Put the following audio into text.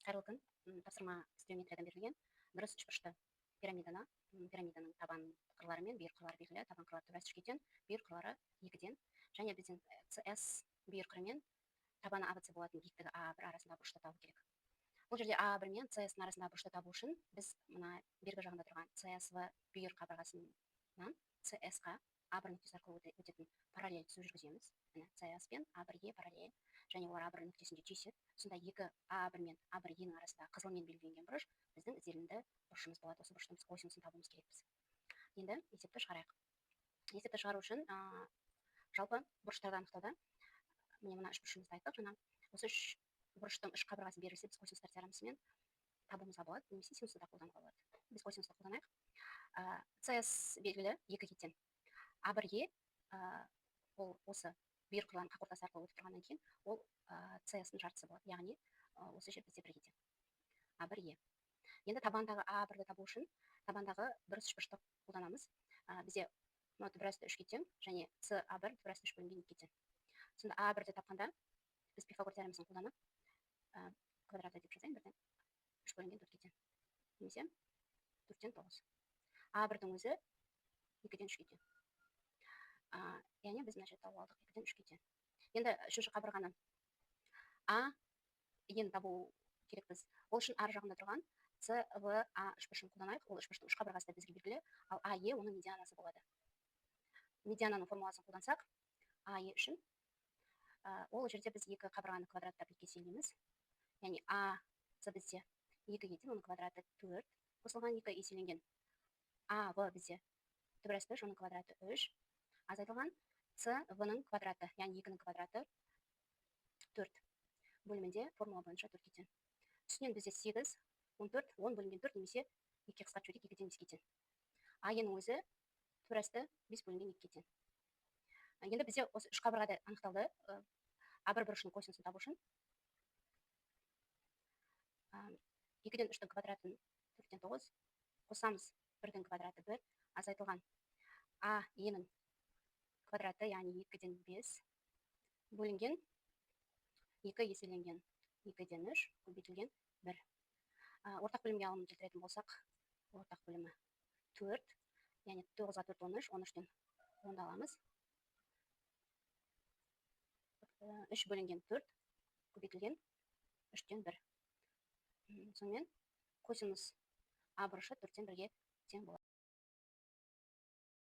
Қайырлы күн. Тапсырма геометриядан берілген дұрыс үшбұрышты пирамиданың табан қырлары мен бүйір қырлары белгілі. Табан қырлары тура үшкеден, бүйір қырлары екіден, және біздің CS бүйір қыры мен табаны ABC болатын биіктігі A1 арасындағы бұрышты табу керек. Бұл жерде A1 мен CS-ның арасындағы бұрышты табу үшін біз мына бергі жағында тұрған CSV бүйір қабырғасынан CS-ға A1 нүктесі арқылы өтетін параллель түзу жүргіземіз. Міне CS пен A1-ге параллель, және олар A1 нүктесінде түйіседі. Сонда екі A1 мен A1-ның арасында қызылмен белгіленген бұрыш біздің ізделінді бұрышымыз болады. Осы бұрыштың косинысын табуымыз керекпіз. Енді есепті шығарайық. Есепті шығару үшін жалпы бұрыштарды анықтауда міне мына үш бұрышымызды айттық. Жаңа осы үш бұрыштың үш қабырғасы берілсе, біз косинустар теоремасымен табуымызға болады, немесе синусты да қолдануға болады. Біз косинусты қолданайық. CS белгілі екі кетен. A1-ге ол осы бүйір қырлардың қақ ортасы арқылы өтіп тұрғаннан кейін ол CS-ның жартысы болады, яғни осы жер бізде бір кетен. A1-е. Енді табандағы A1-ді табу үшін табандағы дұрыс үшбұрышты қолданамыз. Бізде түбірасты үш кетен және CA1 түбірасты үш бөлінген екі кетен. Сонда A1-ді тапқанда біз Пифагор теоремасын қолданып квадраты деп жазайын, бірден үш бөлінген төрт кетен, немесе төрттен тоғыз. A1-дің өзі екіден үш кетен. Яғни біз мына жерде тауып алдық, екіден үш кетен. Енді үшінші қабырғаны A-ен табу керек біз. Ол үшін ар жағында тұрған CVA үшбұрышын қолданайық. Ол үшбұрыштың үш қабырғасы да бізге белгілі, ал AE оның медианасы болады. Медиананың формуласын қолдансақ, AE үшін ол жерде біз екі қабырғаны квадраттап екіге еселейміз. Яғни AC бізде екі кетен, оның квадраты 4, қосылған екі еселенген AV бізде түбірасты үш, оның квадраты 3, азайтылған CV-ның квадраты, яғни екінің квадраты 4 бөлімінде формула бойынша 4 кетен. Үстінен бізде 8, 14, 10 бөлінген 4, немесе 2-ге қысқартып жіберейік, 2-ден 5 кетен. AE-ның өзі түбірасты 5 бөлінген 2 кетен. Енді бізде осы үш қабырғада анықталды. A1 бұрышының косинысын табу үшін 2-ден 3-тің квадратын 4-тен 9 қосамыз, 1-дің квадраты 1, азайтылған AE-ның квадраты, яғни 2-ден 5 бөлінген 2 еселенген 2-ден 3 көбейтілген 1. Ортақ бөлімге алымын келтіретін болсақ, ортақ бөлімі 4, яғни 9-ға 4 13, 13-тен 10-ды аламыз. 3 бөлінген 4 көбейтілген 3-тен 1. Сонымен косинус A бұрышы 4-тен 1-ге тең болады.